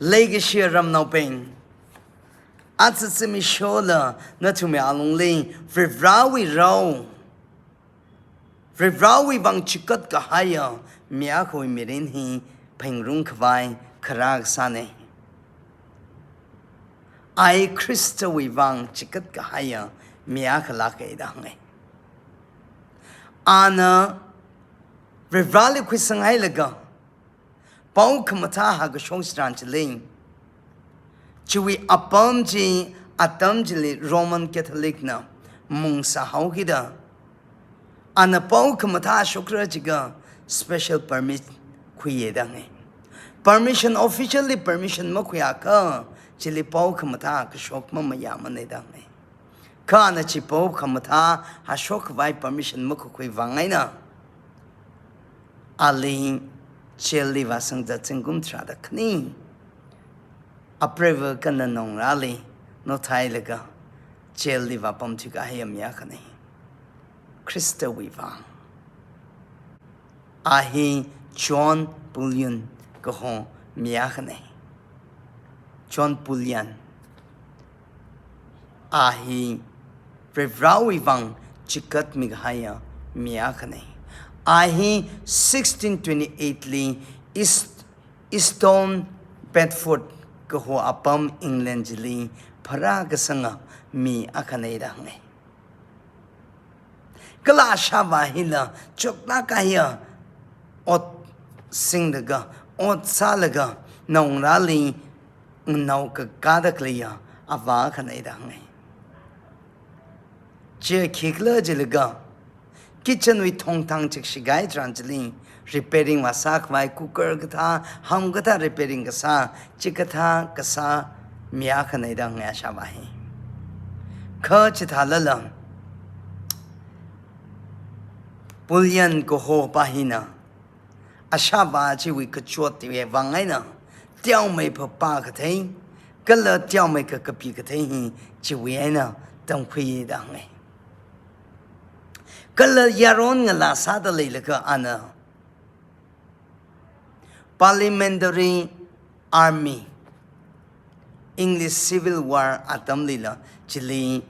legacy ram now pain. At the semi shoulder, not to me alongly, Frivrawi row. Frivrawi bang chikat kahaya, Miako mirin pengrung kvai, karag sane. I Christa we bang chikat kahaya, Miakalaka dange. Anna Frivrawi quisang ailaga. Pau kamata hagashong strangeling. Chui apamji atamjili Roman Catholic na mung sa haukida. Ana pau kamata shukra jiga special permit kuye dange. Permission officially permission makuya ka chili pau kamata kashok mama yamane dange. Ka na chi pau kamata hashok vai permission makukui vangaina. Ali chili vasang datsingum trada kni. Approve kana nong rally no tailaga chili vapam tuka hayam yakane. Krista Weavang. Ahi John Bullion Gohon Miakane. John Bullion. Ahi Frivrawivang Chikat Migahaya Miakane. Ahi 1628 li Easton Bedford Goho Apam England Jili Paragasanga Mi Akane. Kala Shavahila, Chokla Kaya, Ot Singdaga, Ot Salaga, Nong Rally, Nauka Kadaklia, Ava Kanadange. Che Kikla Jiliga, Kitchen with Tong Tang Chikshigai Translin, repairing Wasak by cooker gata, Hamgata repairing Gasa, Chikata, Gasa, Miakanadang Ashavahi. Kurchitalalam. Bullion goho bahina. Ashaba chiwi kachoti vangaina. Tiao me papa kate. Gala tiao me kapi kate. Chiwiena. Don't quay dange. Gala yaron la sada leka ana. Parliamentary Army. English Civil War atam lila. Chili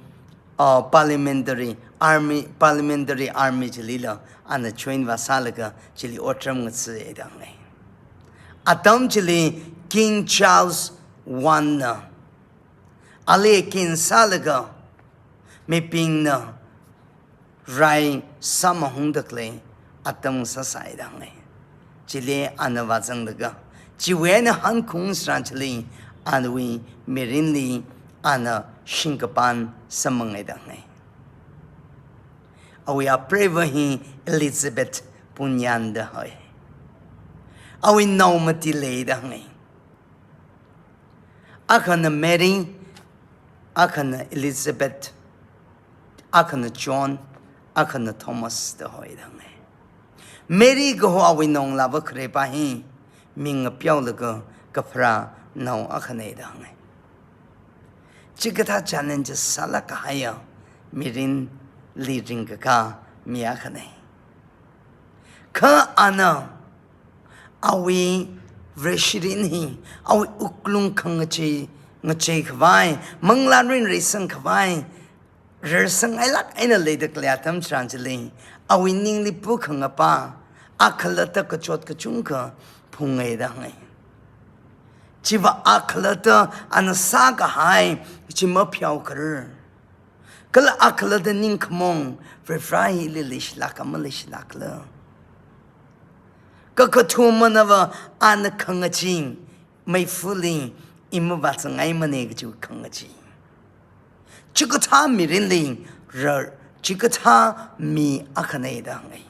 Parliamentary Army Chilila and the train Vasalaga Chili Otram Tsedange. Atam Chili King Charles I. Ali King Salaga Meping Rai Samahundakle Atam Sasaidange. Chile Anavazandaga. Chiwena Han Kung Stranchili and we Mirinli Anna Shinkapan Samangedange. We are praying Elizabeth Punyanda hoy. We know Matile dange. Akana Mary, Akana Elizabeth, Akana John, Akana Thomas the hoy dange. Mary go awi nong lava krepahi, Ming a piolaga, Kapra, no Akane dange. Chikata challenges Salakahaya, Mirin. Leading ka miakane. Ka ana awi vreshirinhi awi uklung kangachi ngache khwai manglarin resang khwai resang ailak aina leda klatam translate awi ningli pukhanga pa akhalata kachot kachungka phungai dangai chiwa akhalata anasaka hai chima phyau kar Kala akla the ninkmong, Frifrai lilish lakamalish lakla. Kakatumanava an kangachin, may fully imubatang I maneg to kangachi. Chikata mirinling, chikata mi akanedang.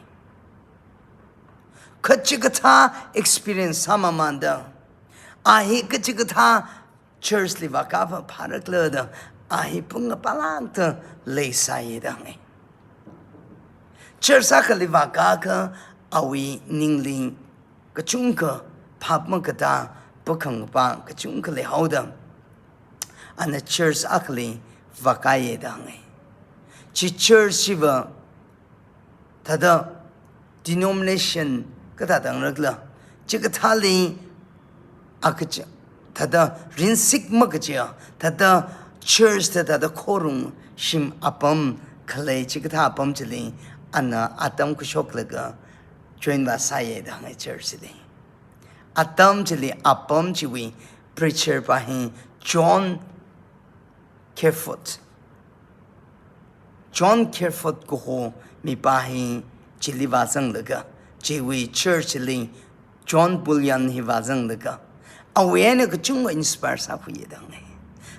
Kachikata experience samamanda. Ahi kachikata church livakava paraklada. Ahi punga palanta lay sayidangi. Chersaka livakaka awi ningling kachunka papmakata bukang pa kachunka le hodam. And the church akli vakayedangi. Chi church shiva tada denomination katadang ragla. Chikatali akacha tada rinsik magaja tada church tada korung shim apam khalai chikatha apam chili anna atam kushok laga join ba saye da ngai church li atam chili apam chiwi preacher pahin John Kerfoot ko ho mi pahin chili wazang laga chiwi church li John Bullion hi wazang laga awene ka chunga inspire sa huye da ngai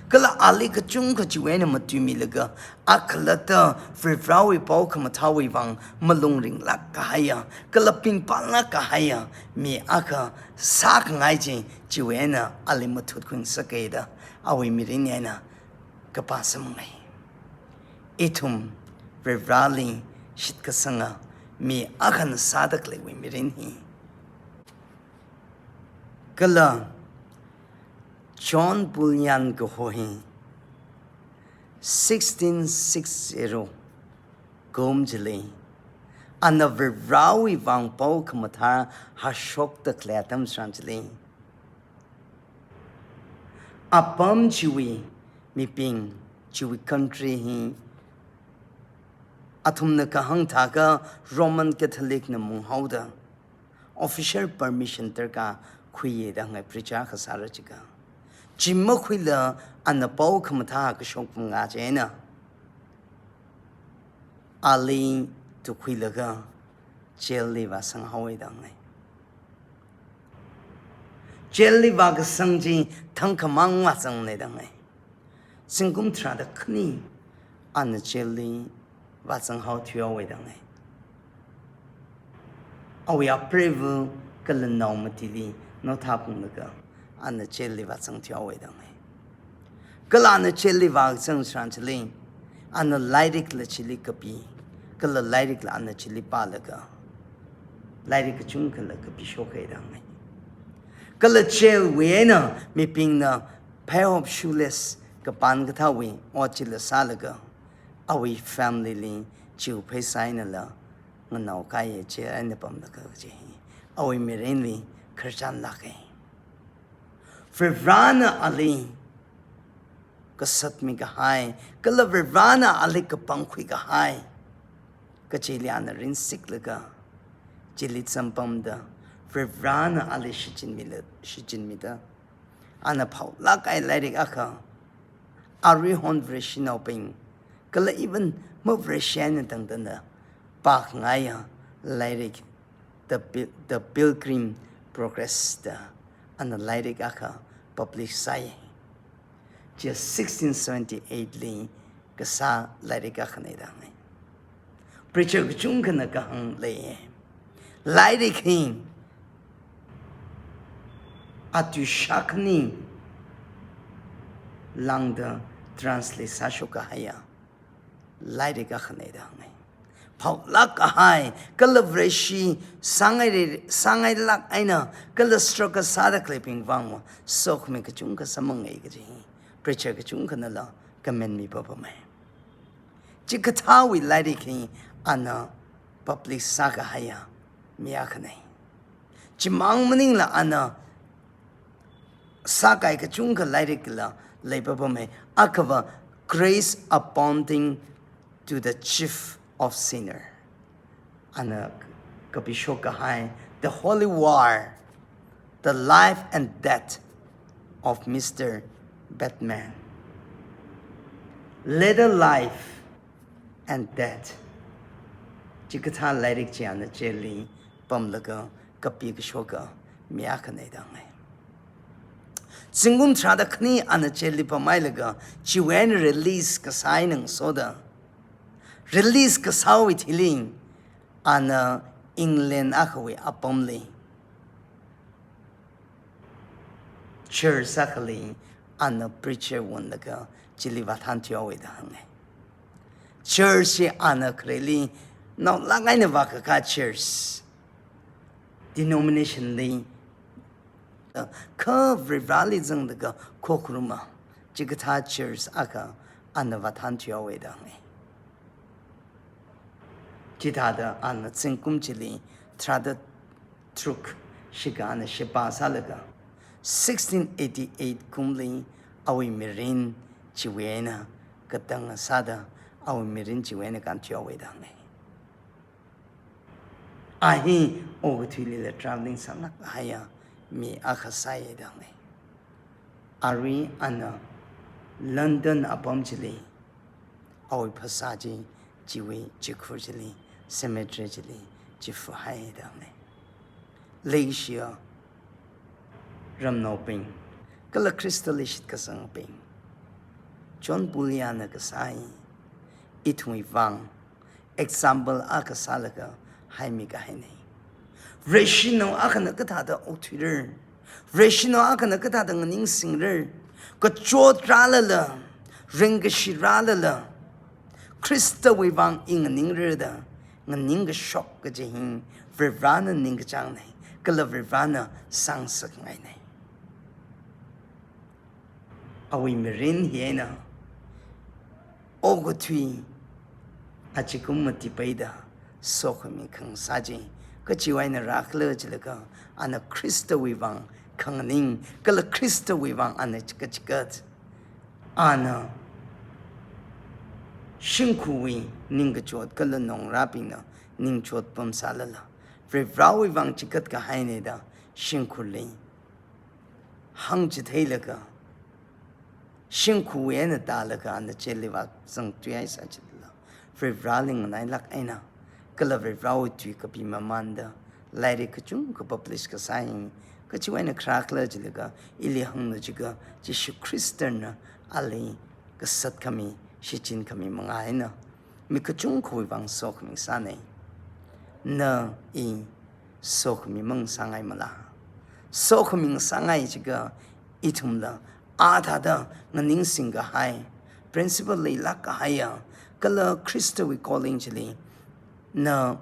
kala ali ka chunga chiwene matumi laga akhlata frifrawi pau ka mathawi wang malung ring lak ka haya kala ping palna ka haya mi aka sak ngai ji chiwene ali mathut kun sakeda awi mirinena ka pasam ngai itum frifrali shit ka sanga mi akan sadak lewi mirin hi kala John Bullion ko hohi 1660 gom jili ana verrawi wang pau kamata hashok the kletam sanjili apam chiwi miping chiwi country hi athumna kahang thaga Roman Catholic na munghauda official permission terka khuye da ngai preacher khasara chiga Jimma khwila anna pau khamtha ka shok nga jena ali to khwila ga jelly wa sang hawi da ngai jelly wa ga sang ji thang khamang wa sang ne da ngai singkum thra da khni anna jelly wa sang haw thyo we da ngai awi approve kalan naw matili no thapung ga anna jelly wa sang thyo we da ngai kala anna jelly wa sang sran chling anna lyric la chili kapi kala lyric la anna chili pa la ga lyric chung kala kapi shokai da ngai kala chel we na mi ping na pair of shoeless ka pan ka tha we o chila sa la ga awi family li chiu phai sai na la nganaw ka ye che ai pam da ka je awi mi ren li kharchan la kai Vivrana Ali kasat mi ka hai kala Vivrana Ali ka pangkhui ka hai ka chiliana rin siklaga chilit sampam da Vivrana Ali shichin mi da ana phau la kai lyric aka ari hon vreshino ping kala even mo vreshan tang da pa ngaya lyric the Pilgrim Progress da and the lyric aka published say just 1678 li kasa lyric aka nei da ngai preacher chung kana ka hang le lyric hin atu shakni lang da translate sa shoka haya lyric aka nei da ngai phau lak hai kalvreshi sangai lak aina kalstroka sada clipping wang sok me ka chung ka samang ei gri preacher ka chung kana la comment mi papa mai chikatha wi lyric hi ana public saga haya miya khanai chimang maning la ana sagai ka chung ka lyric la lei papa mai akava grace abounding to the chief of sinner ana kapishoka hai the holy war the life and death of Mr. Batman later life and death chikatha lyric chana cheli pamlaga kapi kishoka miya khanai da ngai singum thada khni ana cheli pamailaga chiwen release kasai nang soda release kasawi thiling ana England akhawi apamli church sakali ana preacher wondaga chili wathan thyawi da hangai church ana kreli now langai na waka ka church denomination li ka rivalism daga kokruma chikatha church aka ana wathan thyawi da hangai Jidada an Tsinkum Chili, Trada Truk, Shigana Shipa Salaga, 1688 kumli awi mirin chiwena katang sada awi mirin chiwena kan chiawe dang ne ahi ogthili le traveling samnak haya mi akhasai dang ne ari ana London apam chili awi phasaji chiwe chikhurjili cemetery chili chifu hai dang ne leisha ramno ping kala crystalist kasang ping John Buliana kasai ithui wang example akasalaga haimi ka haine reshino akana kathada othir reshino akana kathada ngning singler ko chotralala ringshiralala Krista wang ing ningre ngning shock ka jehin vervana ning chang nei kala vervana sangsak ngai nei awi merin hiena ogothui achikum mati paida sokhmi khang saji kachiwaina rakle jilaka ana Krista wang khangning kala Krista wang ana chikachikat ana Shinkui Ningachot Kala Nong Rapina Ningchot Pum Salala Vrivrawi Wang Chikat Kahaineda Shinkuli Hangchit Helaka Shinku and the Dalaka and the Cheliva Sang Tuai Sachilla Vrivraling and I lack Aina Kala Vrivrawi Tuikapi Mamanda Lady Kachung Publish Kasain Kachuana Krakla Jiliga Ili Hang the Jiga Jishu Christian Ali Kasat Kami Shichin kami mga ina mikachung kui bang sok ming sanay na I sok mi mong sangay mala sok ming sangay jiga itumla atada nganing singa hai principally lakahaya kala Krista we calling jili na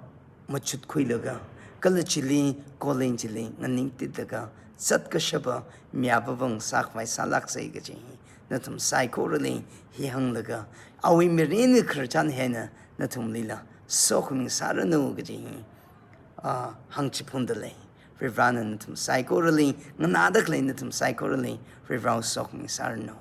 machut kui laga kala chili calling jili nganing titaga sat ka shaba miyababang sakmay salak sa igaji natum psychorally he hung laga awi merin khrchan hena natum lila sokhming saranu gaji hang chipundale rivana natum psychorally nganadak le natum psychorally rivau sokhming sarano